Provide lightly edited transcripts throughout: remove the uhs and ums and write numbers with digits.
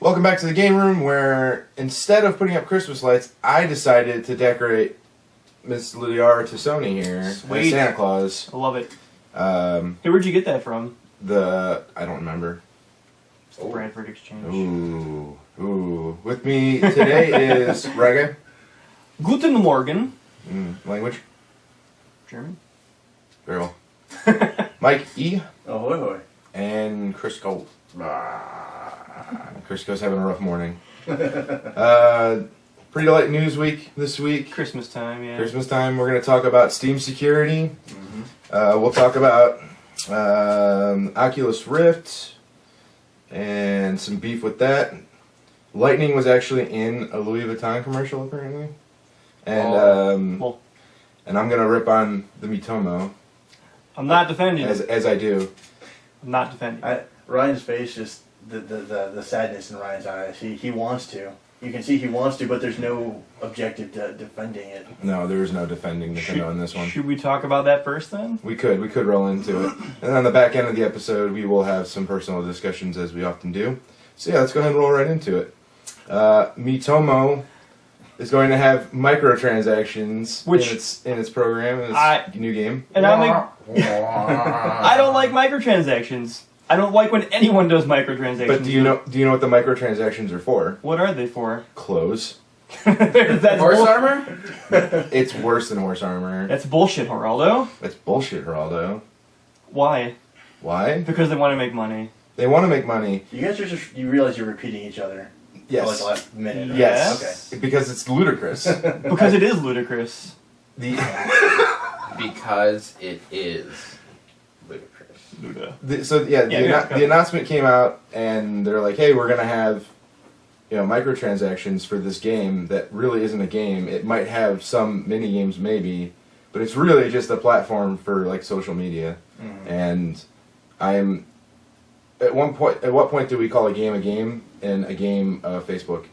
Welcome back to the game room, where instead of putting up Christmas lights, I decided to decorate Miss Lydiara Tassoni here as Sweet. Santa Claus. I love it. Hey, where'd you get that from? I don't remember. It's the Bradford Exchange. Ooh. With me today is Reggae. Guten Morgen. Language. German. Very well. Mike E. Ahoy hoy. And Crisco. Crisco's having a rough morning. Pretty light news week this week. Christmas time, yeah. Christmas time. We're going to talk about Steam security. We'll talk about Oculus Rift and some beef with that. Lightning was actually in a Louis Vuitton commercial, apparently. And and I'm going to rip on the Mitomo. I'm not defending it. As I do. I'm not defending it. Ryan's face, just the sadness in Ryan's eyes. He wants to. You can see he wants to, but there's no objective to defending it. No, there is no defending Nintendo in this one. Should we talk about that first then? We could roll into it. And on the back end of the episode, we will have some personal discussions, as we often do. So yeah, let's go ahead and roll right into it. Mitomo is going to have microtransactions in its program, in its new game. And I don't like microtransactions. I don't like when anyone does microtransactions. But do you know what the microtransactions are for? What are they for? Clothes. That's Horse armor? It's worse than horse armor. That's bullshit, Geraldo. That's bullshit, Geraldo. Why? Why? Because they want to make money. They want to make money. You guys you realize you're repeating each other. Yes. For like the last minute. Right? Yes. Okay. Because it's ludicrous. Because it is ludicrous. Because it is ludicrous. The announcement came out, and they're like, "Hey, we're gonna have, microtransactions for this game that really isn't a game. It might have some mini games, maybe, but it's really just a platform for like social media." And I'm at what point do we call a game and a game Facebook?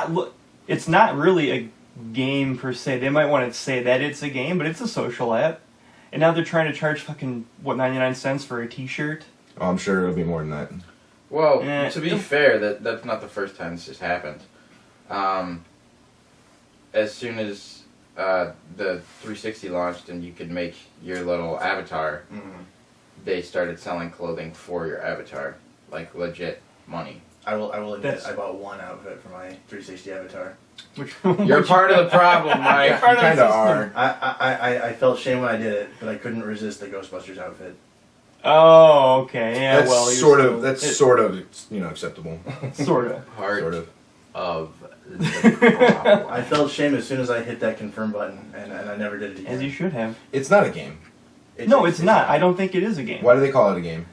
Look, it's not really a game per se. They might want to say that it's a game, but it's a social app. And now they're trying to charge 99 cents for a T-shirt? Oh, I'm sure it'll be more than that. Well, to be fair, that's not the first time this has happened. As soon as the 360 launched and you could make your little avatar, they started selling clothing for your avatar, like legit money. I will admit, I bought one outfit for my 360 avatar. You're part of the problem, Mike. You kind of are. I felt shame when I did it, but I couldn't resist the Ghostbusters outfit. Oh, okay. Yeah, That's sort of acceptable. Sort of. Part Sort of the problem. I felt shame as soon as I hit that confirm button, and I never did it again. As you should have. It's not a game. No, it's not. I don't think it is a game. Why do they call it a game?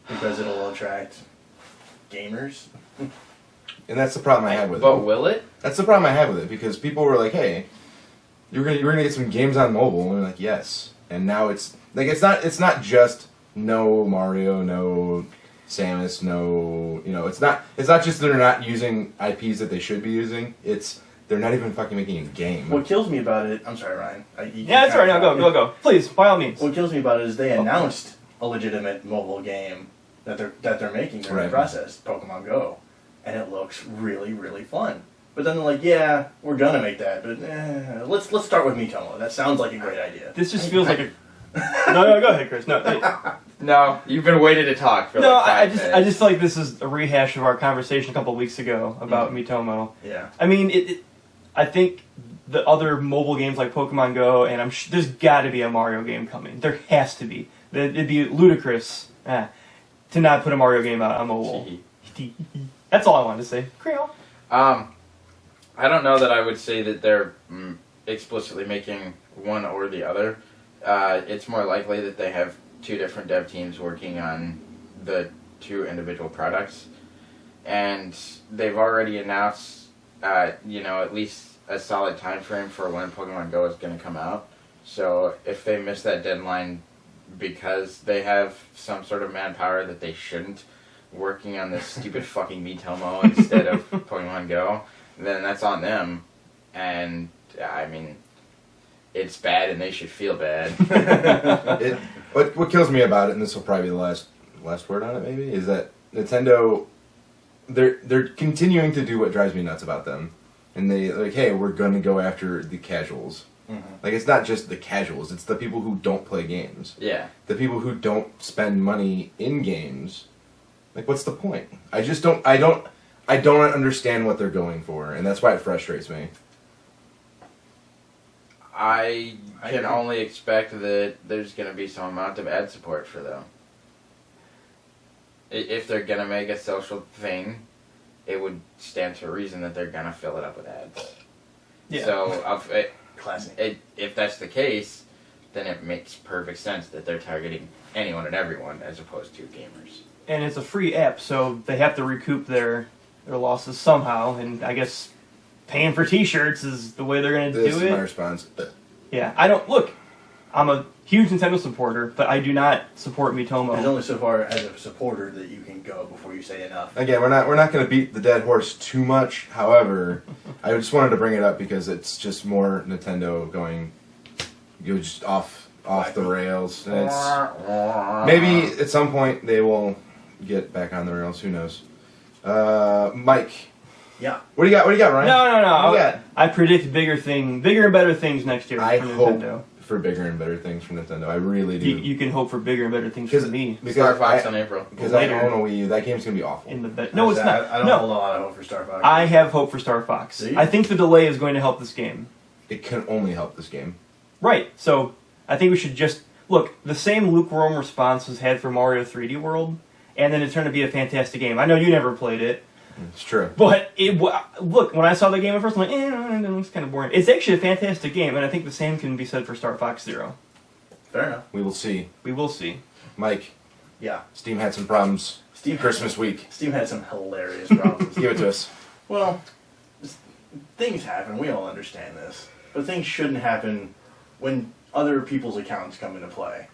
Because it'll attract gamers. And that's the problem I had with it. But will it? That's the problem I had with it, because people were like, "Hey, you're gonna get some games on mobile," and we're like, "Yes." And now it's like it's not just no Mario, no Samus, no it's not just that they're not using IPs that they should be using. It's they're not even fucking making a game. What kills me about it, I'm sorry, Ryan. Yeah, that's all right. Now go. Please, by all means. What kills me about it is they announced a legitimate mobile game that they're making during the process, Pokemon Go, and it looks really, really fun. But then they're like, "Yeah, we're gonna make that, but let's start with Mitomo. That sounds like a great idea." This just feels like a. No, go ahead, Chris. No, you've been waiting to talk for like 5 minutes. I just feel like this is a rehash of our conversation a couple of weeks ago about Mitomo. Yeah. I mean, I think the other mobile games like Pokemon Go, and there's got to be a Mario game coming. There has to be. It'd be ludicrous to not put a Mario game out on mobile. That's all I wanted to say. Creole. I don't know that I would say that they're explicitly making one or the other. It's more likely that they have two different dev teams working on the two individual products. And they've already announced, at least a solid time frame for when Pokemon Go is going to come out. So if they miss that deadline because they have some sort of manpower that they shouldn't, working on this stupid fucking Mitomo instead of Pokemon Go, then that's on them. And, I mean, it's bad and they should feel bad. What kills me about it, and this will probably be the last word on it maybe, is that Nintendo, they're continuing to do what drives me nuts about them, and they like, hey, we're gonna go after the casuals. Like, it's not just the casuals; it's the people who don't play games, Yeah. the people who don't spend money in games. Like, what's the point? I just don't. I don't understand what they're going for, and that's why it frustrates me. I can agree. only expect that there's going to be some amount of ad support for them. If they're going to make a social thing, it would stand to reason that they're going to fill it up with ads. Yeah. So Classic. if that's the case, then it makes perfect sense that they're targeting anyone and everyone as opposed to gamers. And it's a free app, so they have to recoup their losses somehow. And I guess paying for T-shirts is the way they're going to This do is my it. response. Yeah, I don't look. I'm a huge Nintendo supporter, but I do not support There's Miitomo. only so far as a supporter that you can go before you say enough. Again, we're not going to beat the dead horse too much. However, I just wanted to bring it up because it's just more Nintendo going, just off the rails. And it's maybe at some point they will get back on the rails. Who knows? Mike, Yeah. what do you got? What do you got, Ryan? No. What do you got? I predict bigger and better things next year I for hope Nintendo. for bigger and better things from Nintendo. I really do. You can hope for bigger and better things for me Star Fox on April. Because I Later. own a Wii U. That game's gonna be awful. in the bed. No, it's not. I don't No, hold a lot of hope for Star Fox. I have hope for Star Fox. Do you? I think the delay is going to help this game. It can only help this game. Right. So I think we should just look. The same lukewarm response was had for Mario 3D World, and then it turned to be a fantastic game. I know you never played it, It's true. but look, when I saw the game at first, I'm like, it's kind of boring. It's actually a fantastic game, and I think the same can be said for Star Fox Zero. Fair enough. We will see. We will see. Mike, Yeah. Steam had some problems. Steam Christmas week. Steam had some hilarious problems. Give it to us. Well, things happen. We all understand this. But things shouldn't happen when other people's accounts come into play.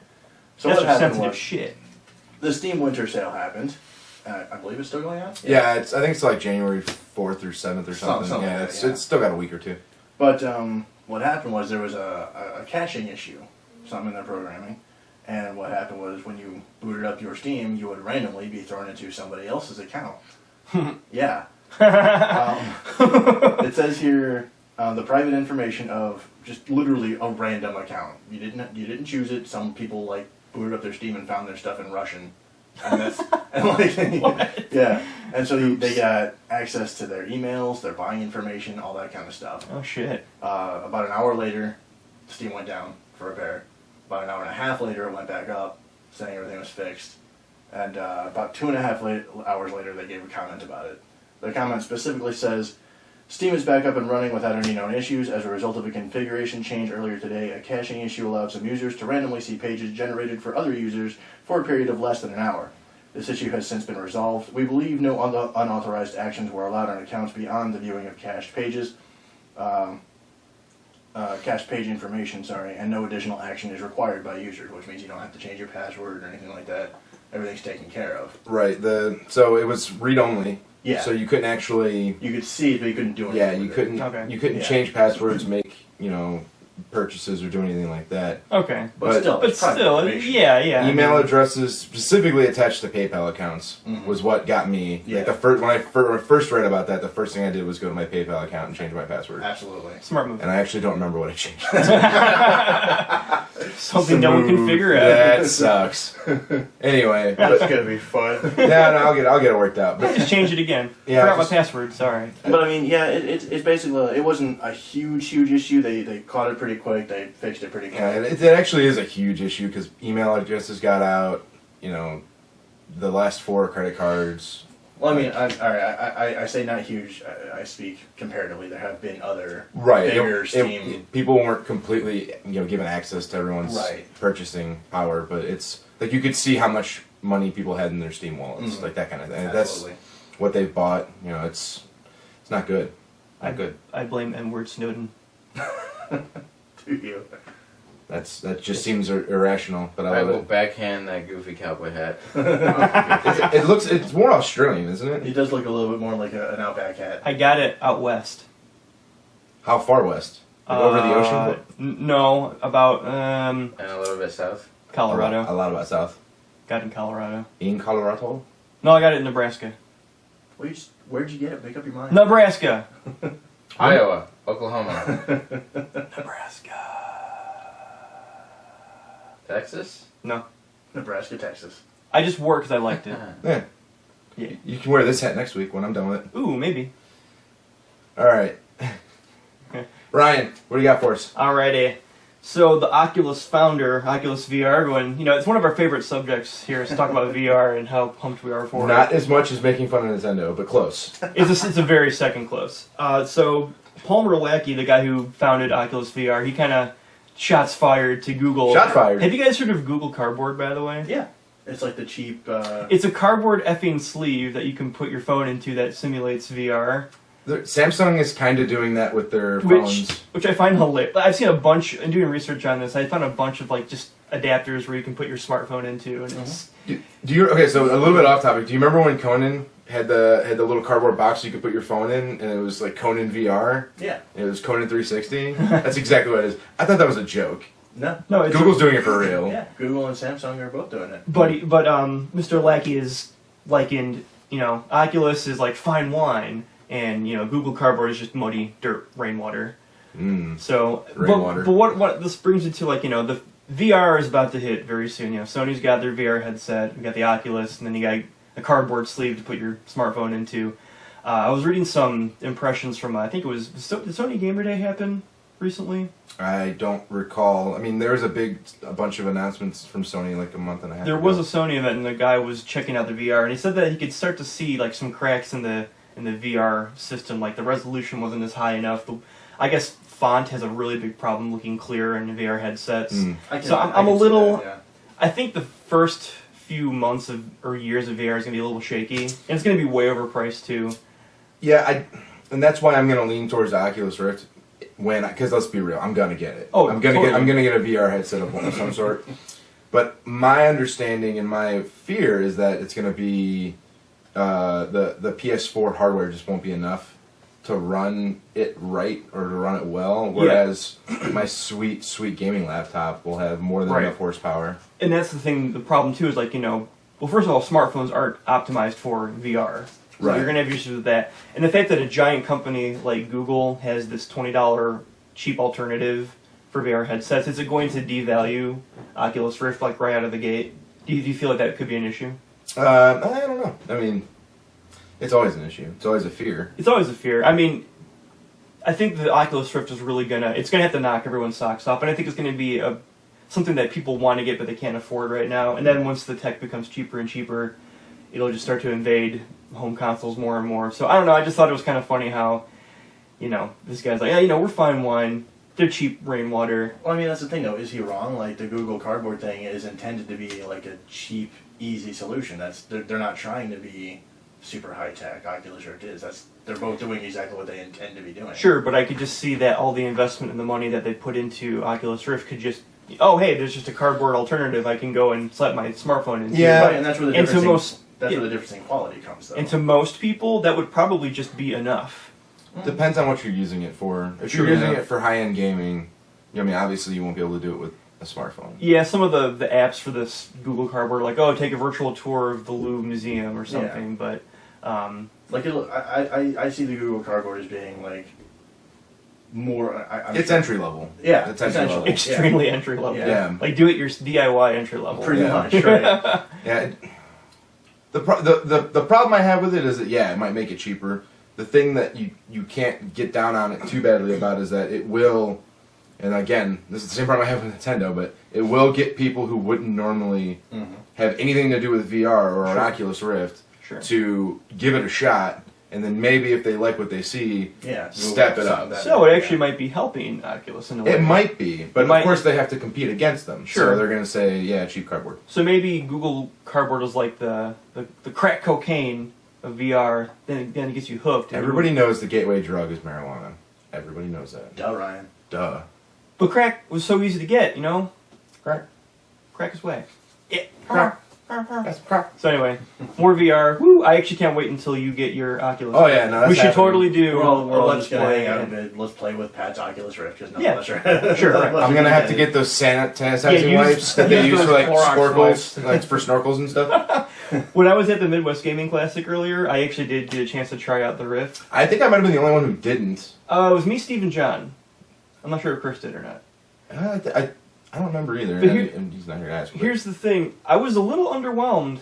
So That's what some happened sensitive was shit. the Steam Winter Sale happened. I believe it's still going on. Yeah, I think it's like January 4th or 7th or something. Something like Yeah, that, it's yeah. it's still got a week or two. But what happened was there was a caching issue, something in their programming, and what happened was when you booted up your Steam, you would randomly be thrown into somebody else's account. Yeah. It says here the private information of just literally a random account. You didn't choose it. Some people like booted up their Steam and found their stuff in Russian. And that's and like yeah, and so they got access to their emails, their buying information, all that kind of stuff. Oh shit. About an hour later, Steam went down for repair. About an hour and a half later, it went back up, saying everything was fixed. And about 2.5 hours later, they gave a comment about it. Their comment specifically says, Steam is back up and running without any known issues. As a result of a configuration change earlier today, a caching issue allowed some users to randomly see pages generated for other users for a period of less than an hour. This issue has since been resolved. We believe no unauthorized actions were allowed on accounts beyond the viewing of cached pages. Cached page information, and no additional action is required by users, which means you don't have to change your password or anything like that. Everything's taken care of. Right. So it was read only. Yeah. So you couldn't actually. You could see it, but you couldn't do anything. Yeah, with you it. couldn't. Okay. You couldn't Yeah. change passwords, make purchases, or do anything like that. Okay. But still, But it's private still, information. yeah. Email addresses specifically attached to PayPal accounts Mhm. was what got me. Yeah. Like when I first read about that, the first thing I did was go to my PayPal account and change my password. Absolutely. Smart move. And I actually don't remember what I changed. Something no one can figure out. That sucks. Anyway, That's gonna be fun. yeah, no, I'll get it worked out. But Just change it again. Yeah, Forgot just- my password. Sorry. But I mean, yeah, it's basically it wasn't a huge issue. They caught it pretty quick. They fixed it pretty quick. yeah, it actually is a huge issue because email addresses got out. The last 4 credit cards. Well, I mean, I say not huge. I speak comparatively. There have been other Right. bigger Steam. People weren't completely given access to everyone's Right. purchasing power, but it's like you could see how much money people had in their Steam wallets, Mhm. like that kind of thing. Absolutely. That's what they've bought. It's not good. Not good. I blame N-word Snowden. To you. That just seems irrational, but I I love will it. backhand that goofy cowboy hat. It's more Australian, isn't It it? does look a little bit more like an Outback hat. I got it out west. How far west? Like over the ocean? No, about And a little bit south. Colorado. A lot about south. Got in Colorado. In Colorado? No, I got it in Nebraska. Where'd you get it? Make up your mind. Nebraska. Iowa, Oklahoma, Nebraska. Texas. No, Nebraska, Texas. I just wore it because I liked it. Yeah. Yeah. You can wear this hat next week when I'm done with it. Ooh, maybe. All right. Ryan, what do you got for us? Alrighty. So the Oculus founder, Oculus VR, going, it's one of our favorite subjects here is to talk about VR and how pumped we are for Not it. as much as making fun of Nintendo, but close. It's a very second close. So Palmer Lackey, the guy who founded Oculus VR, he kind of shots fired to Google. Shot fired. Have you guys heard of Google Cardboard, by the way? Yeah. It's like the cheap. It's a cardboard effing sleeve that you can put your phone into that simulates VR. Samsung is kind of doing that with their phones. Which I find hilarious. I've seen a bunch, in doing research on this, I found a bunch of just adapters where you can put your smartphone into, and it's... Okay, so a little bit off topic. Do you remember when Conan had the little cardboard box you could put your phone in, and it was like Conan VR? Yeah. And it was Conan 360? That's exactly what it is. I thought that was a joke. No. No, it's... Google's doing it for real. Yeah. Google and Samsung are both doing it. But Mr. Lackey is likened, Oculus is like fine wine, and Google Cardboard is just muddy dirt rainwater. So, Rainwater. but what this brings it to, the VR is about to hit very soon. Sony's got their VR headset, you got the Oculus, and then you got a cardboard sleeve to put your smartphone into. I was reading some impressions from, I think it was, did Sony Gamer Day happen recently? I don't recall. I mean, there was a bunch of announcements from Sony like a month and a half There ago. was a Sony event, and the guy was checking out the VR, and he said that he could start to see some cracks in the VR system. Like the resolution wasn't as high enough. I guess font has a really big problem looking clear in VR headsets. So I'm a little. That, yeah. I think the first few months or years of VR is gonna be a little shaky, and it's gonna be way overpriced too. Yeah, and that's why I'm gonna lean towards the Oculus Rift. Because let's be real, I'm gonna get it. Oh, I'm gonna totally. get a VR headset of some sort. But my understanding and my fear is that it's gonna be the PS4 hardware just won't be enough to run it right or to run it well. Whereas my sweet gaming laptop will have more than enough horsepower. And that's the thing. The problem too is well, first of all, smartphones aren't optimized for VR. So Right. you're going to have issues with that. And the fact that a giant company like Google has this $20 cheap alternative for VR headsets, is it going to devalue Oculus Rift right out of the gate? Do you feel like that could be an issue? I don't know. I mean, it's always an issue. It's always a fear. It's always a fear. I mean, I think the Oculus Rift is really it's going to have to knock everyone's socks off. And I think it's going to be something that people want to get but they can't afford right now. And then once the tech becomes cheaper and cheaper, it'll just start to invade home consoles more and more. So I don't know, I just thought it was kind of funny how, this guy's like, we're fine wine, they're cheap rainwater. Well, I mean, that's the thing, though. Is he wrong? The Google Cardboard thing is intended to be a cheap, easy solution. They're not trying to be super high tech. Oculus Rift is. They're both doing exactly what they intend to be doing. Sure, but I could just see that all the investment and the money that they put into Oculus Rift could just, hey, there's just a cardboard alternative I can go and slap my smartphone into. Yeah. Right, and that's where the And to difference. most- That's yeah. where the difference in quality comes, though. And to most people, that would probably just be enough. Depends on what you're using it for. If True you're using enough. it for high-end gaming, obviously you won't be able to do it with a smartphone. Yeah, some of the apps for this Google Cardboard, take a virtual tour of the Louvre Museum or something, but... I see the Google Cardboard as being more. It's entry level. Yeah, it's entry level. essentially. extremely entry level. Yeah. Do it your DIY entry level. Pretty Yeah. much, right? Yeah. The problem I have with it is that it might make it cheaper. The thing that you can't get down on it too badly about is that it will, and again, this is the same problem I have with Nintendo, but it will get people who wouldn't normally have anything to do with VR or an Oculus Rift to give it a shot, and then maybe if they like what they see, step it up. So it actually might be helping Oculus in a way. It might be, but might- of course they have to compete against them. Sure. So they're going to say, cheap cardboard. So maybe Google Cardboard is like the crack cocaine of VR, then it gets you hooked. Everybody knows the gateway drug is marijuana. Everybody knows that. Duh, Ryan. Duh. But crack was so easy to get, Crack. Crack is whack. Yeah. Crack. That's crack. So anyway, more VR. Woo! I actually can't wait until you get your Oculus. Oh yeah, no, that's we should happening. totally do We're all a let's just gonna play. hang out and- and let's play with Pat's Oculus Rift. Just Yeah. right. Sure, right. I'm gonna have to get those sanitizing Yeah, use- wipes that they use use for those like Clorox snorkels, wipes. like for snorkels and stuff. When I was at the Midwest Gaming Classic earlier, I actually did get a chance to try out the Rift. I think I might have been the only one who didn't. It was me, Steve, and John. I'm not sure if Chris did or not. I don't remember either. But here- and he's not here to ask. But Here's the thing. I was a little underwhelmed.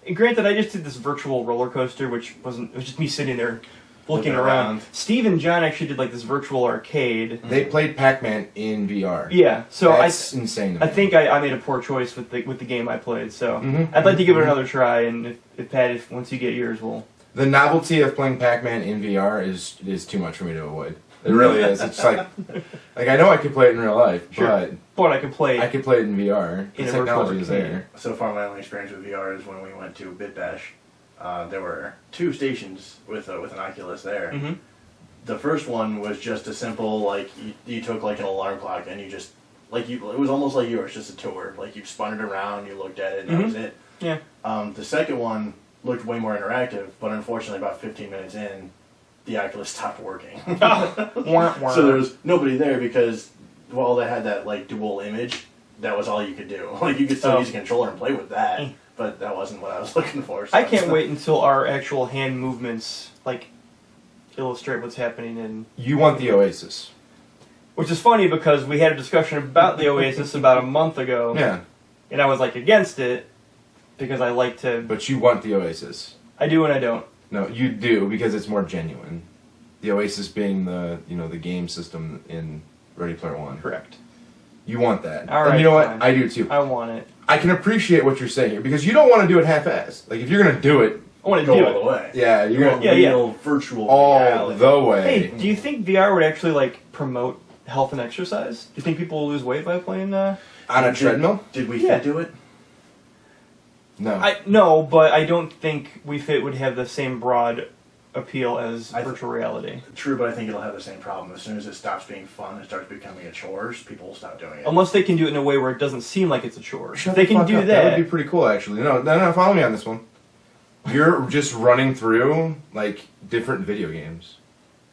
And granted, I just did this virtual roller coaster, which wasn't... It was just me sitting there looking Looking around. around. Steve and John actually did like this virtual arcade. they played Pac-Man in VR. Yeah, so That's insane. To me. I think I made a poor choice with the game I played, so Mhm. I'd like to give it another try, and if Pat, once you get yours, we'll... The novelty of playing Pac-Man in VR is too much for me to avoid. It really is. It's like I know I could play it in real life, Sure. But I could play I could play it in VR. The In a virtual technology is arcade. there. So far, my only experience with VR is when we went to Bit Bash. There were 2 stations with an Oculus there. hmm The first one was just a simple, like, you took like an alarm clock and you just, it was almost like yours, just a tour. Like, you spun it around, you looked at it, and that was it. Yeah. The second one looked way more interactive, but unfortunately about 15 minutes in, the Oculus stopped working. Wah, wah. So there was nobody there because, while they had that, like, dual image, that was all you could do. Like, you could still Oh. use a controller and play with that, Eh. but that wasn't what I was looking for. So. I can't wait until our actual hand movements, like, illustrate what's happening in... You want the Oasis. Which is funny because we had a discussion about the Oasis about a month ago, Yeah, and I was, like, against it, because I like to... but you want the Oasis. I do and I don't. No, you do because it's more genuine. The Oasis being the the game system in Ready Player One. Correct. You want that. All And right, you know what? fine. I do too. I want it. I can appreciate what you're saying here because you don't want to do it half-assed. Like if you're gonna do it, I want to Go do all the it. way. yeah, you're You gonna want Yeah, yeah. real virtual all reality. the way. Hey, do you think VR would actually, like, promote health and exercise? Do you think people will lose weight by playing On a treadmill? Did we Yeah. fit do it? No. No, but I don't think Wii Fit would have the same broad appeal as I- virtual reality. True, but I think it'll have the same problem. As soon as it stops being fun and starts becoming a chores, people will stop doing it. Unless they can do it in a way where it doesn't seem like it's a chore. Shut If they the can fuck do up. that. That would be pretty cool, actually. No, follow me on this one. You're just running through like different video games,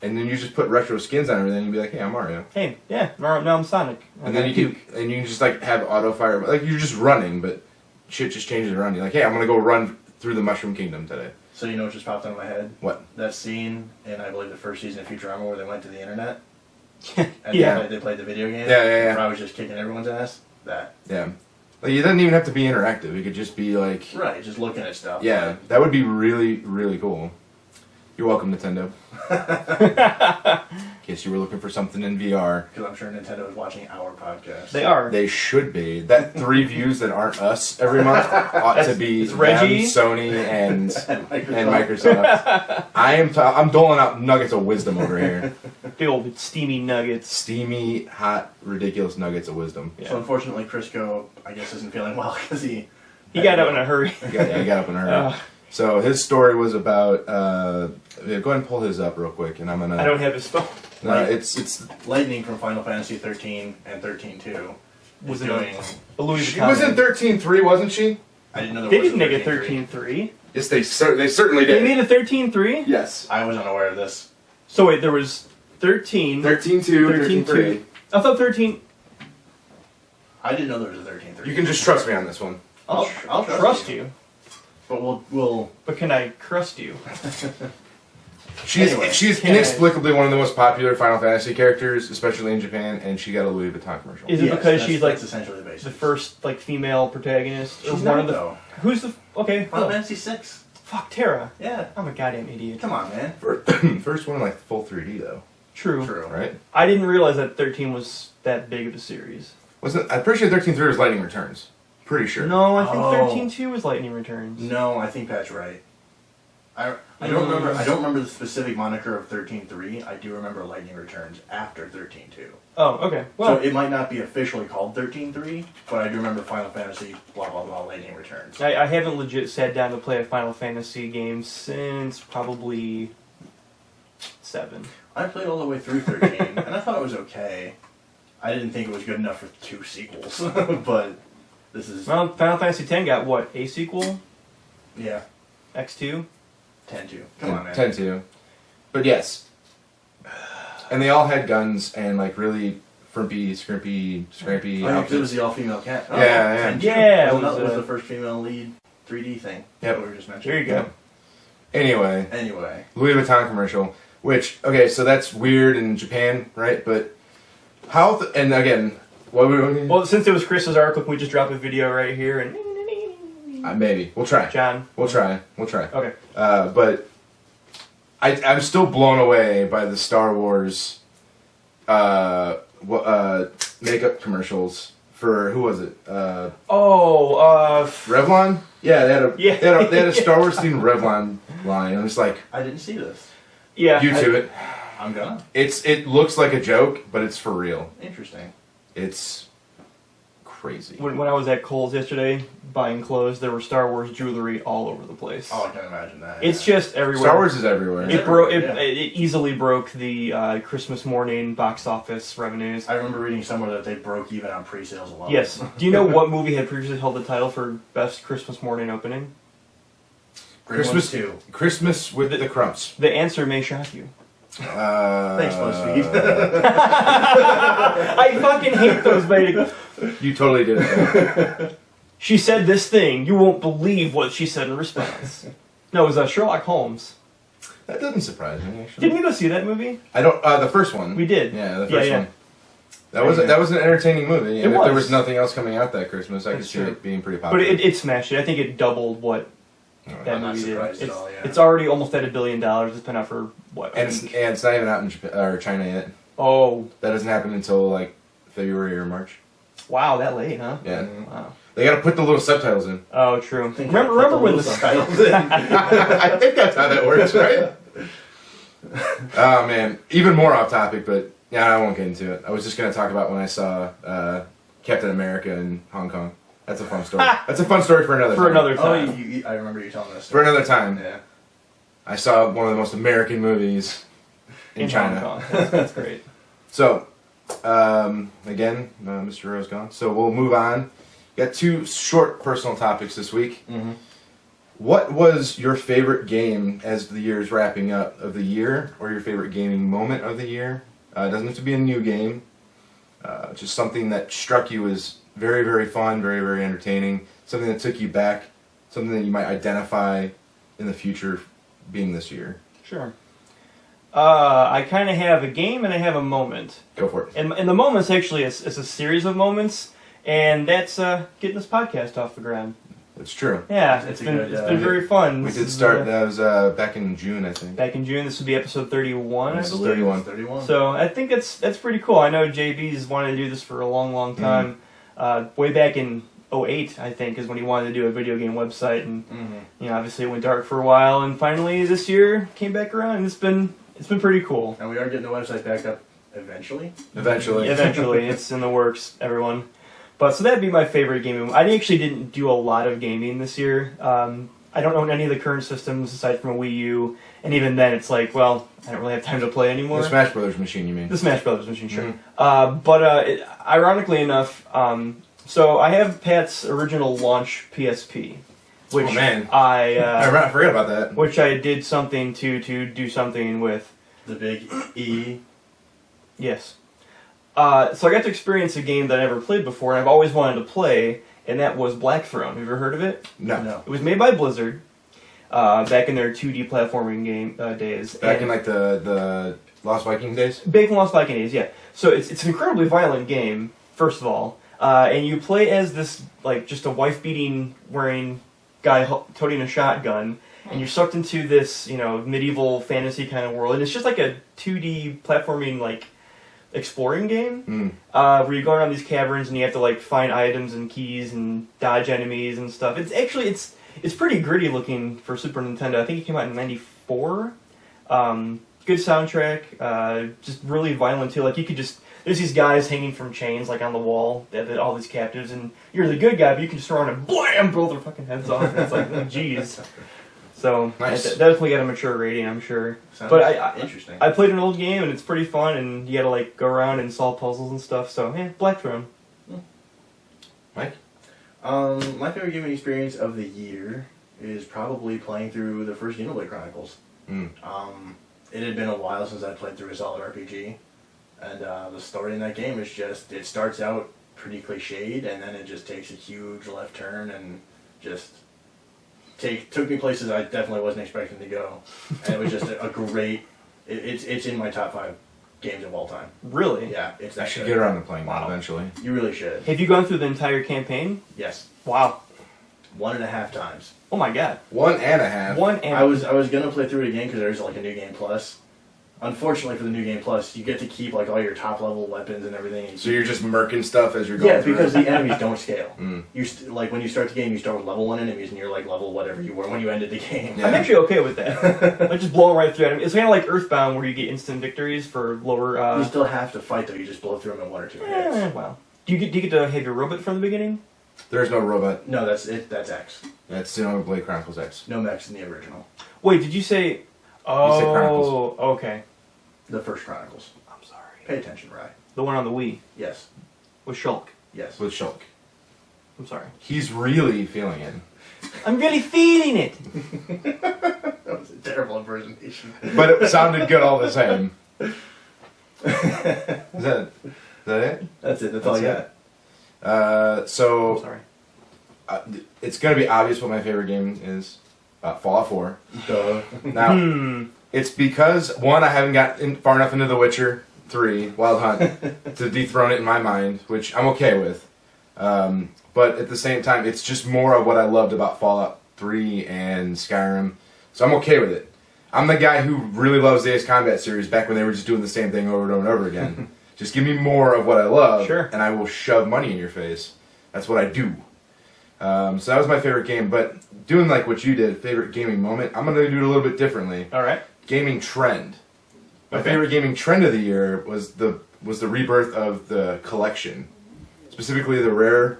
and then you just put retro skins on everything. And you'd be like, "Hey, I'm Mario," Hey, yeah, now I'm Sonic. and then you can just like have auto fire. Like you're just running, but shit just changes around you. Like, "Hey, I'm gonna go run through the Mushroom Kingdom today." So you know what just popped into my head? What? That scene in, I believe, the first season of Futurama where they went to the internet Yeah. and Yeah. they played the video game. Yeah. Where I was just kicking everyone's ass. That. Yeah. Like it doesn't even have to be interactive. It could just be like, Right, just looking at stuff. yeah, that would be really, really cool. You're welcome, Nintendo. In case you were looking for something in VR. Because I'm sure Nintendo is watching our podcast. They are. They should be. That 3 views that aren't us every month ought to be It's Reggie. them, Sony, and And Microsoft. I'm doling out nuggets of wisdom over here. Big old steamy nuggets. Steamy, hot, ridiculous nuggets of wisdom. Yeah. So unfortunately, Crisco, I guess, isn't feeling well because he Got out in a hurry. He got up in a hurry. Uh, So his story was about. Yeah, go ahead and pull his up real quick, and I'm gonna. I don't have his phone. No, it's. Lightning from Final Fantasy 13 and 13-2 Was is it doing. a Louis She Vuitton? was in 13.3, wasn't she? I didn't know there They was didn't make a 13-3. 13.3. Yes, they certainly They did. made a 13.3? Yes. I was unaware of this. So wait, there was 13. 13.2, 13.3. I thought 13. I didn't know there was a 13-3. You can just trust me on this one. I'll trust you. But we'll But can I crust you? Anyway, She's can I- inexplicably one of the most popular Final Fantasy characters, especially in Japan, and she got a Louis Vuitton commercial. Is it Yes, because that's- she's like that's essentially the basis. the first like female protagonist? She's or one not, of the though. Who's the okay? Final Oh, Fantasy 6. fuck Terra. Yeah. I'm a goddamn idiot. Come on, man. First one in like full 3D though, True. True. right? I didn't realize that 13 was that big of a series. Wasn't I'm pretty sure 13.3 was Lightning Returns. Pretty sure. No, I think Oh. 13.2 was Lightning Returns. No, I think that's right. I don't remember. I don't remember the specific moniker of 13.3. I do remember Lightning Returns after 13.2. Oh, okay. Well, So it might not be officially called 13.3, but I do remember Final Fantasy blah blah blah Lightning Returns. I haven't legit sat down to play a Final Fantasy game since probably 7. I played all the way through 13, and I thought it was okay. I didn't think it was good enough for 2 sequels, but this is Well, Final Fantasy 10 got what? A sequel? yeah, X2? 10-2. Come on, man. 10-2. But yes. And they all had guns and like really frumpy, scrappy Oh, yeah, 'cause it was outfits. the all-female cat. Yeah, yeah. 10-2. Yeah, it was, was, was the first female lead. 3D thing Yep. that we were just mentioning. There you go. Anyway, Louis Vuitton commercial, which, okay, so that's weird in Japan, right? But how, and again, what we Well, since it was Chris's article, can we just drop a video right here and maybe. We'll try. John? We'll try. Okay. But I'm still blown away by the Star Wars makeup commercials for, who was it? Revlon? Yeah, Yeah. they had a Star Wars themed Revlon line. I'm just like, I didn't see this. Yeah. YouTube it. I'm gonna. It looks like a joke, but it's for real. Interesting. It's crazy. When I was at Kohl's yesterday buying clothes, there were Star Wars jewelry all over the place. Oh, I can imagine that. It's yeah. just everywhere. Star Wars is everywhere. It broke. Yeah. It easily broke the Christmas morning box office revenues. I remember reading somewhere that they broke even on pre-sales alone. Yes. Do you know what movie had previously held the title for best Christmas morning opening? Christmas 2. Christmas with the Crumps. The answer may shock you. Thanks, BuzzFeed. I fucking hate those, baby. You totally did it. She said this thing. You won't believe what she said in response. No, it was Sherlock Holmes. That doesn't surprise me, actually. Didn't we go see that movie? I don't. The first one. We did. Yeah, the first Yeah. one. That was an entertaining movie. And It if there was. was nothing else coming out that Christmas, I could That's see true. it being pretty But popular. it smashed it. I think it doubled what that I'm not movie did. surprised at It's, all, yeah. it's already almost at $1 billion. It's been out for what? and it's not even out in Japan, or China yet. Oh, That doesn't happen until like February or March. wow, that late, huh? Yeah, Wow. they got to put the little subtitles in. Oh, true. I think Remember when the subtitles in. I think that's how that works, right? Oh man, even more off topic, but yeah, I won't get into it. I was just gonna talk about when I saw Captain America in Hong Kong. That's a fun story. That's a fun story for another for time. another Oh, time? I remember you telling this. For another time. Yeah. I saw one of the most American movies in China. Hong Kong. That's great. So, again, Mr. Rose gone. So we'll move on. Got 2 short personal topics this week. Mm-hmm. What was your favorite game as the year is wrapping up of the year, or your favorite gaming moment of the year? It doesn't have to be a new game. Just something that struck you as very, very fun, very, very entertaining. Something that took you back. Something that you might identify in the future being this year. Sure. I kind of have a game and I have a moment. Go for it. And the moment's actually it's a series of moments, and that's getting this podcast off the ground. It's true. Yeah, It's it's a been good, it's been very fun. We This did is, start. That was back in June, I think. back in June. This would be episode 31, This I is believe. 31. 31. So I think that's pretty cool. I know JB's wanted to do this for a long, long time. Way back in 2008, I think, is when he wanted to do a video game website, and Mm-hmm. you know, obviously it went dark for a while, and finally this year came back around, and it's been pretty cool. And we are getting the website back up eventually. Eventually. Eventually, it's in the works, everyone. But so that'd be my favorite gaming. I actually didn't do a lot of gaming this year. I don't own any of the current systems aside from a Wii U, and even then, it's like, well, I don't really have time to play anymore. The Smash Brothers machine, you mean? The Smash Brothers machine, sure. Mhm. Ironically enough, so I have Pat's original launch PSP, which Oh, man. I I forgot about that. which I did something to do something with. The big E. Yes. So I got to experience a game that I never played before, and I've always wanted to play, and that was Black Throne. Have you ever heard of it? No. It was made by Blizzard back in their 2D platforming game days. Back And- in like the Lost Viking days? Back in Lost Viking days, yeah. So it's an incredibly violent game, first of all, and you play as this like just a wife-beating wearing guy toting a shotgun, and you're sucked into this medieval fantasy kind of world, and it's just like a 2D platforming like exploring game where you go around these caverns and you have to like find items and keys and dodge enemies and stuff. It's actually it's pretty gritty looking for Super Nintendo. I think it came out in '94. Good soundtrack, just really violent too. Like you could there's these guys hanging from chains like on the wall, that all these captives, and you're the good guy, but you can just throw around and blam, blow their fucking heads off. And it's like, oh, jeez. So Nice. it definitely got a mature rating, I'm sure. Sounds But I interesting. I played an old game and it's pretty fun, and you got to like go around and solve puzzles and stuff. So yeah, Black Throne. Mike? My favorite gaming experience of the year is probably playing through the first Xenoblade Chronicles. Mm. It had been a while since I played through a solid RPG, and the story in that game is just, it starts out pretty cliched, and then it just takes a huge left turn and just took me places I definitely wasn't expecting to go, and it was just a great. It's in my top 5 games of all time. Really? Yeah, it's I that should good. get around to playing that Wow. eventually. You really should. Have you gone through the entire campaign? Yes, Wow. 1.5 times. Oh my god. 1.5. One and I was gonna play through it again because there's like a new game plus. Unfortunately for the new game plus, you get to keep like all your top level weapons and everything. And So you're just murking stuff as you're going yeah, through. because the enemies don't scale. Mm. Like when you start the game, you start with level 1 enemies, and you're like level whatever you were when you ended the game. Yeah. I'm actually okay with that. Like just blowing right through it. It's kind of like Earthbound, where you get instant victories for lower. You still have to fight though. You just blow through them in 1 or 2 hits. Wow. Do you get to have your robot from the beginning? There's no robot. No, that's it. That's X. That's Xenoblade Chronicles X. No mechs in the original. Wait, did you say? Oh, Chronicles. okay. The first Chronicles. I'm sorry. Pay attention, Rye. The one on the Wii Yes. with Shulk. Yes. With Shulk. I'm sorry. He's really feeling it. I'm really feeling it. That was a terrible impersonation. But it sounded good all the same. Is that it? That's it. That's all I That's got. I'm So sorry. it's going to be obvious what my favorite game is. Fallout 4. Duh. Now, it's because, one, I haven't got far enough into The Witcher 3, Wild Hunt, to dethrone it in my mind, which I'm okay with. But at the same time, it's just more of what I loved about Fallout 3 and Skyrim. So I'm okay with it. I'm the guy who really loves the Ace Combat series back when they were just doing the same thing over and over and over again. Just give me more of what I love, Sure. and I will shove money in your face. That's what I do. So that was my favorite game, but doing like what you did, favorite gaming moment, I'm going to do it a little bit differently. All right. Gaming trend. My Okay. favorite gaming trend of the year was the rebirth of the collection, specifically the rare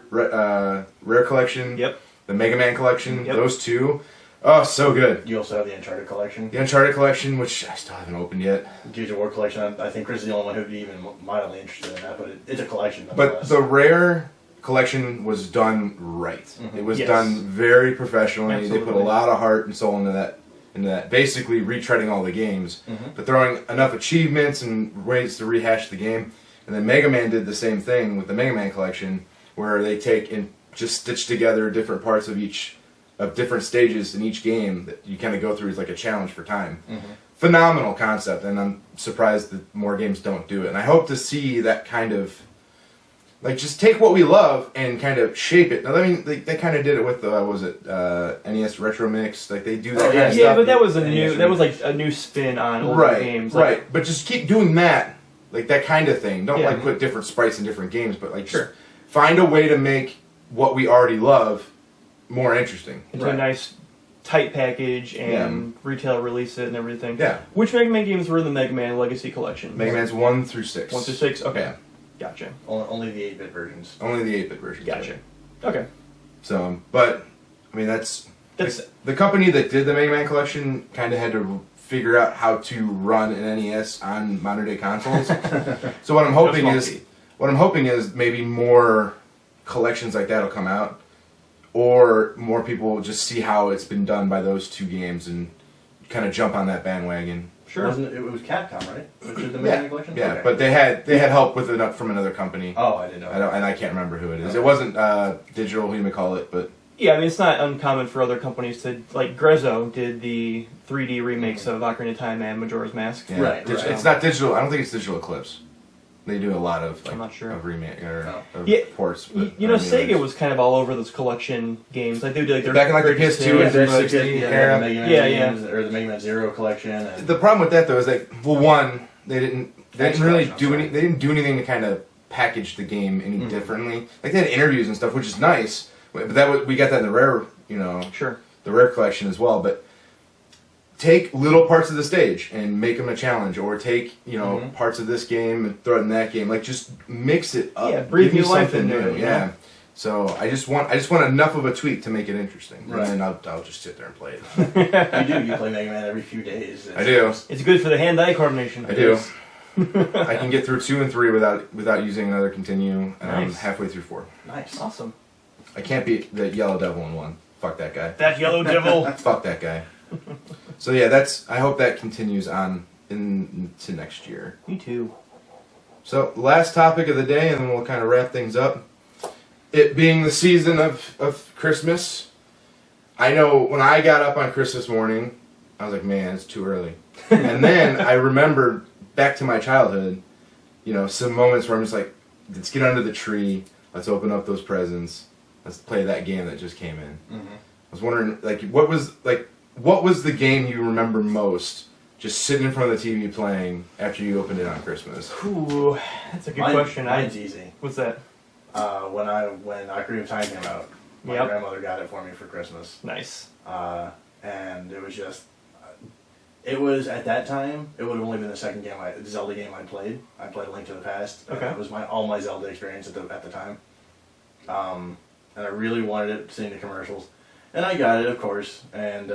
collection. Yep. The Mega Man collection. Yep. Those two. Oh, so good. You also have the Uncharted collection. The Uncharted collection, which I still haven't opened yet. Gears of War collection. I think Chris is the only one who'd be even mildly interested in that, but it's a collection. But nonetheless. the rare collection was done right. Mhm. It was Yes. done very professionally. They put Absolutely. a lot of heart and soul into that. Basically retreading all the games, but throwing enough achievements and ways to rehash the game. And then Mega Man did the same thing with the Mega Man collection, where they take and just stitch together different parts of different stages in each game that you kind of go through as like a challenge for time. Phenomenal concept, and I'm surprised that more games don't do it. And I hope to see that kind of, like, just take what we love and kind of shape it. Now, I mean, they kind of did it with the, what was it, NES Retro Mix. Like, they do that kind of Yeah, stuff. but that was NES like a new spin on older right, games. Like, right. But just keep doing that, like that kind of thing. Don't Yeah. like put different sprites in different games, but like Sure. just find a way to make what we already love more interesting. into a Right. nice tight package and retail release it and everything. Yeah. Which Mega Man games were in the Mega Man Legacy Collection? Mega Man's 1 through 6. 1 through 6? Okay. Yeah. Gotcha. Only the 8-bit versions. Only the 8-bit version. Gotcha. Okay. So, but I mean, that's That's the company that did the Mega Man collection kind of had to figure out how to run an NES on modern day consoles. So what I'm hoping That's is, maybe more collections like that will come out, or more people will just see how it's been done by those two games and kind of jump on that bandwagon. sure. It was Capcom, right? Which is the Mega Man collection? Yeah, Okay. but they had help with it from another company. Oh, I didn't know. And I can't remember who it is. Okay. It wasn't Digital, who you may call it, but Yeah, I mean, it's not uncommon for other companies to, like, Grezzo did the 3D remakes of Ocarina of Time and Majora's Mask. yeah, Right, right. It's not Digital. I don't think it's Digital Eclipse. They do a lot of I'm not sure. of remake or of Yeah, ports. You But, know, I mean, Sega it's- was kind of all over those collection games. Like, they would do, like, their Back in, like, the greatest PS2 hits. and that's the 360 good- era. the Mega Man Yeah, games, or the Mega Man Zero collection. And The problem with that though is like, well, one, they didn't really Xbox, do I'm any. They didn't do anything to kind of package the game any Mhm. differently. Like they had interviews and stuff, which is nice. But we got that in the rare, Sure. the rare collection as well. But take little parts of the stage and make them a challenge, or take Mhm. parts of this game and throw it in that game. Like just mix it up. Yeah, breathe Give me new life something into new. it, you Yeah. know? So I just want enough of a tweak to make it interesting, Right. and then I'll just sit there and play it. You play Mega Man every few days. I do. It's good for the hand-eye coordination. I do. I can get through 2 and 3 without using another continue, and I'm Nice. halfway through 4. Nice. Awesome. I can't beat the Yellow Devil in 1. Fuck that guy. That yellow devil. Fuck that guy. So yeah, I hope that continues on into next year. Me too. So last topic of the day, and then we'll kind of wrap things up. It being the season of Christmas, I know when I got up on Christmas morning, I was like, man, it's too early. And then I remembered back to my childhood, some moments where I'm just like, let's get under the tree, let's open up those presents, let's play that game that just came in. Mm-hmm. I was wondering, what was the game you remember most, just sitting in front of the TV playing after you opened it on Christmas? Ooh, that's a good question. Mine's easy. What's that? When Ocarina of Time came out, my grandmother got it for me for Christmas. Nice. And it was just, it was at that time. It would have only been the second Zelda game I played. I played Link to the Past. Okay. That was all my Zelda experience at the time. And I really wanted it, seeing the commercials, and I got it, of course. And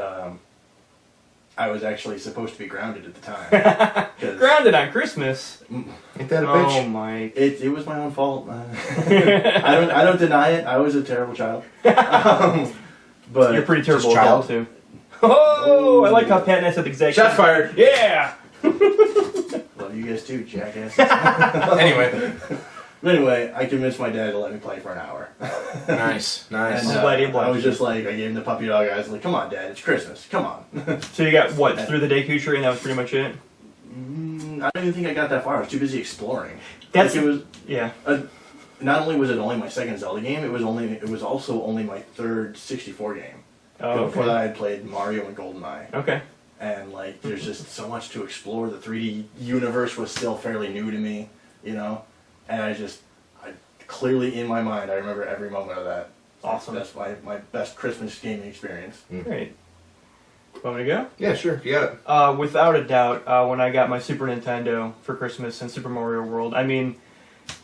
I was actually supposed to be grounded at the time. Grounded on Christmas. Ain't that a bitch? Oh my! It was my own fault. I don't deny it. I was a terrible child. But You're pretty terrible just at child. that too. Oh, I like how Pat and I said the exact Shots same- fired. Yeah. love you guys too, jackasses. Anyway. But anyway, I convinced my dad to let me play for an hour. Nice. And I'm glad he obliged I was you. just like, I gave him the puppy dog eyes. Like, come on, Dad, it's Christmas. Come on. So you got what through the Deku Tree, and that was pretty much it. I don't even think I got that far. I was too busy exploring. That's Like, it was. yeah. Not only was it only my second Zelda game, it was also only my third 64 game. Oh, Before that, okay. I had played Mario and GoldenEye. Okay. And like, there's just so much to explore. The 3D universe was still fairly new to me, and I clearly in my mind, I remember every moment of that. Awesome. That's my best Christmas gaming experience. Great. Want me to go? Yeah, sure. You got it. Without a doubt, when I got my Super Nintendo for Christmas and Super Mario World, I mean,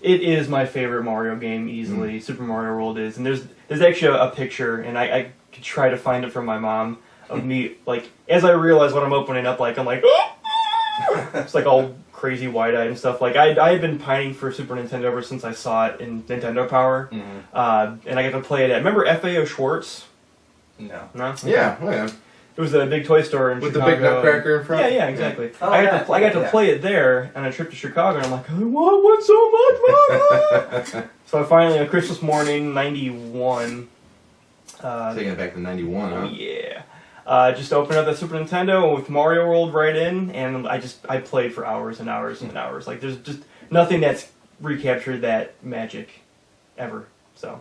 it is my favorite Mario game easily. Super Mario World is, and there's actually a picture, and I could try to find it from my mom of me like as I realize what I'm opening up, like I'm like, it's like all crazy wide-eyed and stuff. Like I had been pining for Super Nintendo ever since I saw it in Nintendo Power, and I got to play it at. Remember FAO Schwartz? No. No. Okay. Yeah, oh yeah. It was a big toy store in With Chicago. the big nutcracker in front? Yeah, exactly. Oh, I yeah, got to yeah. play it there on a trip to Chicago, and I'm like, I want one so much, Mama! So I finally, on Christmas morning, 91, Taking it back to 91, huh? yeah, just opened up that Super Nintendo with Mario World right in, and I played for hours and hours and hours. Like, there's just nothing that's recaptured that magic ever. So,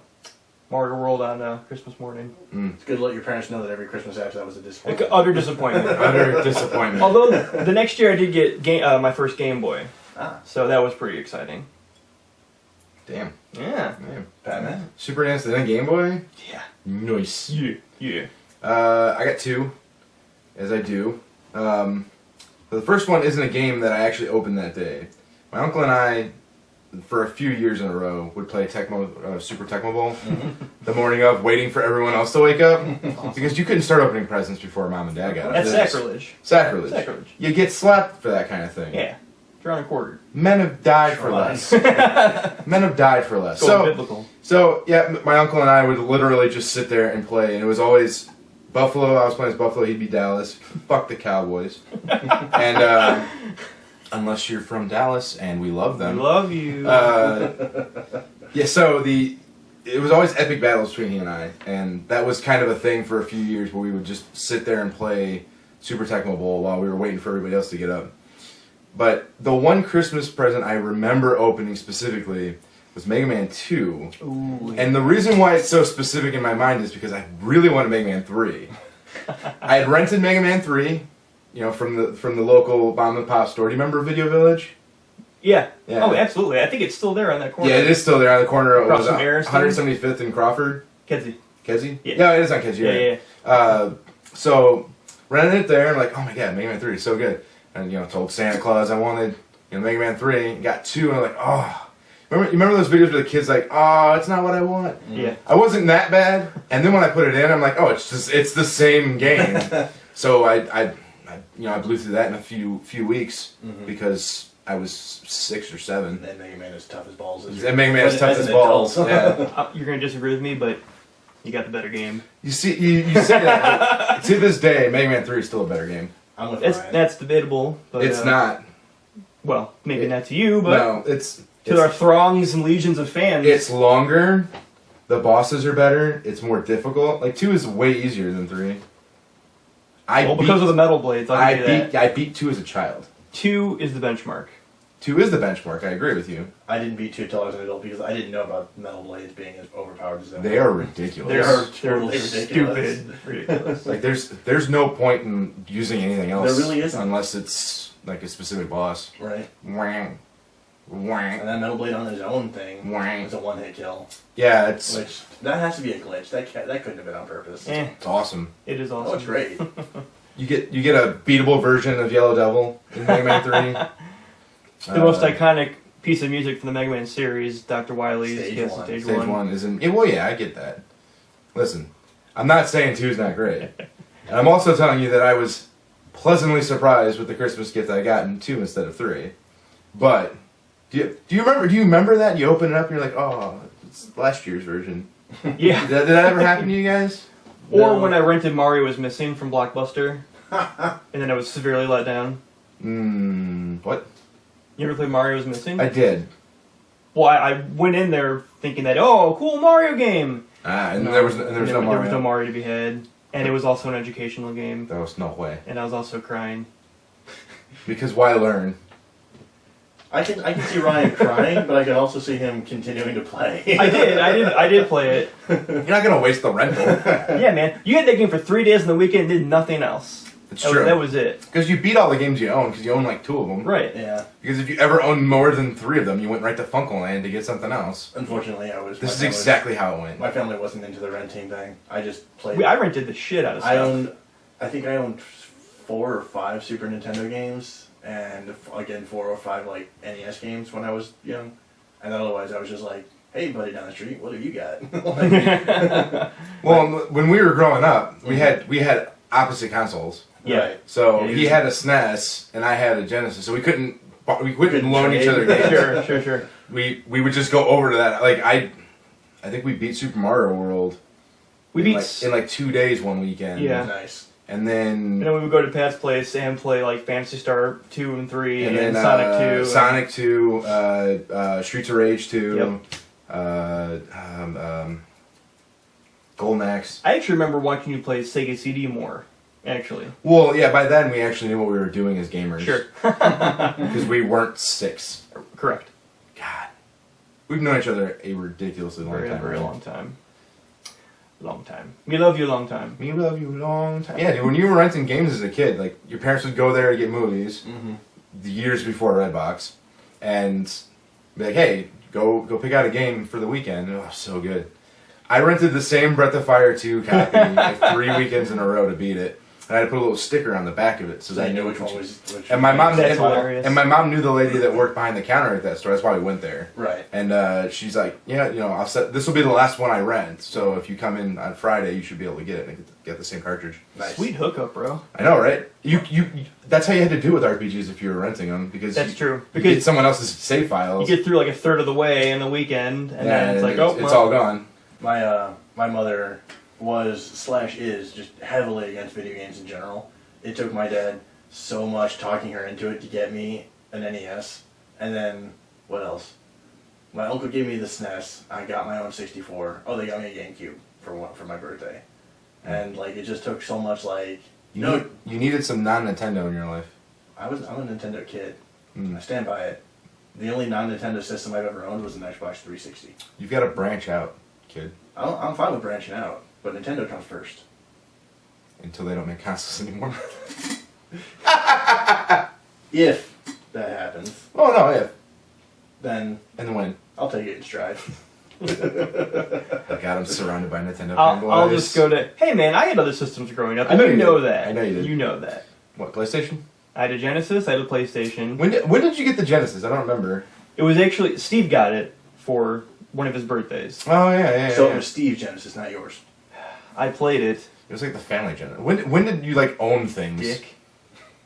Mario World on Christmas morning. It's good to let your parents know that every Christmas after that was a disappointment. Utter disappointment. Utter disappointment. Although the next year I did get my first Game Boy, Ah, so that was pretty exciting. Damn. Yeah. Damn. Batman. Super NES and then Game Boy? Yeah. Nice. Yeah. I got two, as I do. The first one isn't a game that I actually opened that day. My uncle and I, for a few years in a row, would play Super Tecmo Bowl the morning of, waiting for everyone else to wake up. Because you couldn't start opening presents before Mom and Dad got up. That's This is sacrilege. Sacrilege. Sacrilege. You get slapped for that kind of thing. Yeah. Drawn a quarter. Men have died for Sure. less. Men have died for less. Going biblical. So, yeah, my uncle and I would literally just sit there and play, and it was always Buffalo. I was playing as Buffalo, he'd be Dallas. Fuck the Cowboys. And, unless you're from Dallas, and we love We them. love you. Yeah, so it was always epic battles between he and I, and that was kind of a thing for a few years where we would just sit there and play Super Tecmo Bowl while we were waiting for everybody else to get up. But the one Christmas present I remember opening specifically was Mega Man 2. Ooh. And the reason why it's so specific in my mind is because I really wanted Mega Man 3. I had rented Mega Man 3, from the local mom and pop store. Do you remember Video Village? Yeah. Yeah. Oh, absolutely. I think it's still there on that corner. Yeah, it is still there on the corner of Across from Ariston? 175th and Crawford. Kedzie. Kedzie? Yeah. it is on Kedzie. Yeah, right. So rented it there and like, oh my god, Mega Man 3 is so good. And told Santa Claus I wanted Mega Man 3 and got 2 and I'm like, oh. Remember those videos where the kid's like, oh, it's not what I want? Yeah. I wasn't that bad. And then when I put it in, I'm like, oh, it's the same game. So I blew through that in a few weeks because I was 6 or 7. And then Mega Man is tough as balls. And Mega Man is tough as an balls. adult. Yeah. You're going to disagree with me, but you got the better game. You see, you say that. But to this day, Mega Man 3 is still a better game. I'm with Ryan. That's debatable. But, It's not. Well, maybe not to you, but No, it's to our throngs and legions of fans. It's longer, The bosses are better. It's more difficult. Like 2 is way easier than 3. Because of the metal blades, I'll give you that. I beat 2 as a child. 2 is the benchmark. 2 is the benchmark. I agree with you. I didn't beat 2 till I was an adult because I didn't know about metal blades being as overpowered as They are ridiculous. They're totally ridiculous. Stupid, ridiculous. Like there's no point in using anything else. There really isn't. Unless it's like a specific boss. Right. Wang. Wang. And that metal blade on his own thing Wang. was a one-hit kill. Yeah, it's That has to be a glitch. That couldn't have been on purpose. it's awesome. It is awesome. Oh, it's great. You get a beatable version of Yellow Devil in Mega Man 3. The most iconic piece of music from the Mega Man series, Dr. Wily's Stage 1. Stage Stage 1 isn't. Well, yeah, I get that. Listen, I'm not saying 2 is not great, and I'm also telling you that I was pleasantly surprised with the Christmas gift I got in 2 instead of 3. But do you remember that you open it up and you're like, oh, it's last year's version. Yeah. Did that ever happen to you guys? Or No. when I rented Mario Was Missing from Blockbuster, and then I was severely let down. What? You ever played Mario Was Missing? I did. Well, I went in there thinking that, oh, cool Mario game. And there was no Mario. There was no Mario to be had, and it was also an educational game, There was no way. and I was also crying. Because why learn? I can see Ryan crying, but I can also see him continuing to play. I did play it. You're not gonna waste the rental. Yeah, man. You had that game for 3 days in the weekend and did nothing else. It's That true. was, that was it. Because you beat all the games you own, because you own like 2 of them. Right. Yeah. Because if you ever owned more than 3 of them, you went right to Funkoland to get something else. Unfortunately, This is exactly how it went. My family wasn't into the renting thing. I just played. I rented the shit out of stuff. I think I owned 4 or 5 Super Nintendo games, and again 4 or 5 like NES games when I was young. And otherwise, I was just like, "Hey, buddy down the street, what have you got?" Well, when we were growing up, we had opposite consoles. Yeah. Right. So Yeah, he had a SNES and I had a Genesis. So we couldn't loan each other trade. games. Sure. We would just go over to that. Like I think we beat Super Mario World. We in beat. like, in like 2 days one weekend. Yeah. Nice. And and then then we would go to Pat's place and play like Phantasy Star 2 and 3 and and, then Sonic 2. Sonic 2, Streets of Rage 2, Golden Axe. I actually remember watching you play Sega CD more. Actually. Well, yeah. By then we actually knew what we were doing as gamers. Sure. Because we weren't 6. Correct. God, we've known each other a ridiculously long time. Very long time. Long time. We love you, long time. We love you a long time. Yeah, dude, when you were renting games as a kid, like, your parents would go there to get movies Mm-hmm. the years before Redbox, and be like, hey, go pick out a game for the weekend. Oh, so good. I rented the same Breath of Fire 2 copy like 3 weekends in a row to beat it. And I had to put a little sticker on the back of it so So that I knew which one was which. And my mom That's hilarious. and my mom knew the lady that worked behind the counter at that store. That's why we went there. Right. And she's like, yeah, I'll set. This will be the last one I rent. So if you come in on Friday, you should be able to get it and get the same cartridge. Nice. Sweet hookup, bro. I know, right? You that's how you had to do with RPGs if you were renting them because That's true. You Because get someone else's save files. you get through like a third of the way in the weekend, and then it's like, oh, it's all gone. My mother was/is just heavily against video games in general. It took my dad so much talking her into it to get me an NES, and then what else? My uncle gave me the SNES. I got my own 64. Oh, they got me a GameCube for my birthday, and like it just took so much. Like You needed some non-Nintendo in your life. I'm a Nintendo kid. Mm. I stand by it. The only non-Nintendo system I've ever owned was an Xbox 360. You've got to branch out, kid, I'm fine with branching out, but Nintendo comes first. until they don't make consoles anymore. If that happens, Oh no, yeah. then And when? I'll take it in stride. Oh God, I'm surrounded by Nintendo I'll fanboys. just go to, hey man, I had other systems growing up. I know You you know did. that. I know you did. You know that. What, PlayStation? I had a Genesis, I had a PlayStation. When did you get the Genesis? I don't remember. It was actually, Steve got it for one of his birthdays. Oh yeah. So it was Steve's Genesis, not yours. I played it. It was like the family Genesis. When did you like own things? Dick.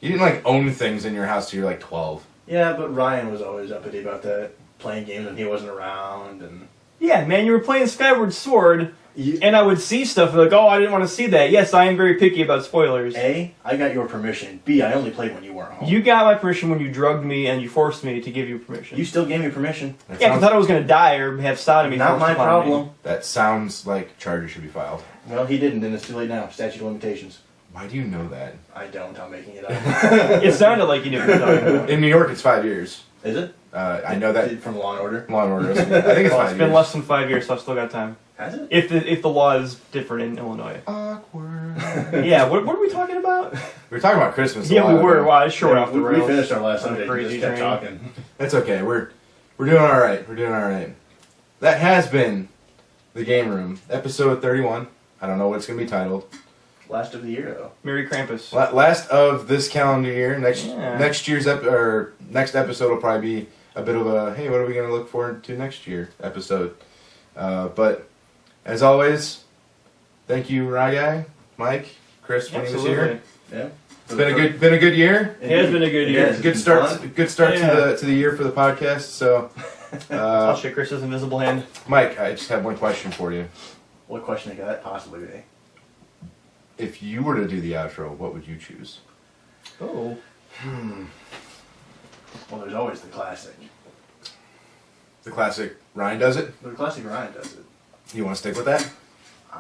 You didn't like own things in your house till you're like 12. Yeah, but Ryan was always uppity about that, playing games when he wasn't around, and Yeah, man, you were playing Skyward Sword And I would see stuff like, oh, I didn't want to see that. Yes, I am very picky about spoilers. A, I got your permission. B, I only played when you weren't home. You got my permission when you drugged me and you forced me to give you permission. You still gave me permission. That Yeah, because I sounds- thought I was going to die or have sodomy. Not forced my upon problem. me. That sounds like charges should be filed. Well, he didn't, and it's too late now. Statute of limitations. Why do you know that? I don't. I'm making it up. It sounded like you knew what you were talking about. In New York, it's 5 years. Is it? I know that. From Law and Order. Law and Order. I think it's Well, 5 it's been years. less than 5 years, so I've still got time. Has it? If the law is different in Illinois. Awkward. Yeah, what are we talking about? We were talking about Christmas. a Yeah, we while were. ago. Wow, it's short Yeah, off the we rails. finished our last On a subject. We crazy just kept train. talking. That's okay. We're doing all right. We're doing all right. That has been the Game Room, episode 31. I don't know what it's gonna be titled. Last of the year, though. Merry Krampus. Last of this calendar year. Next year's next episode will probably be a bit of a hey, what are we gonna look forward to next year episode. But as always, thank you, Rye Guy, Mike, Chris when he was here. Absolutely. Yeah. It's been a good year. It has been a good year. It's Good been start. fun. Good start Yeah. to the year for the podcast. So, I'll shake Chris's invisible hand. Mike, I just have one question for you. What question could that possibly be? If you were to do the outro, what would you choose? Oh. Well, there's always the classic. The classic Ryan does it. The classic Ryan does it. You want to stick with that?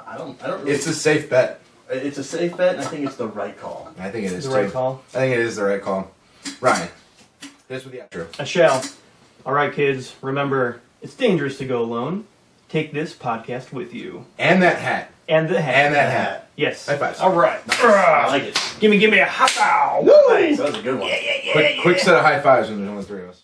I don't really. It's a safe bet. It's a safe bet, and I think it's the right call. I think it is The too. right call. I think it is the right call. Ryan, here's with the outro. I shall. All right, kids. Remember, it's dangerous to go alone. Take this podcast with you. And that hat. And the hat. And that hat. Yes. High fives. All right. I like it. Give me a hot bow. Nice. That was a good one. Quick set of high fives when there's only three of us.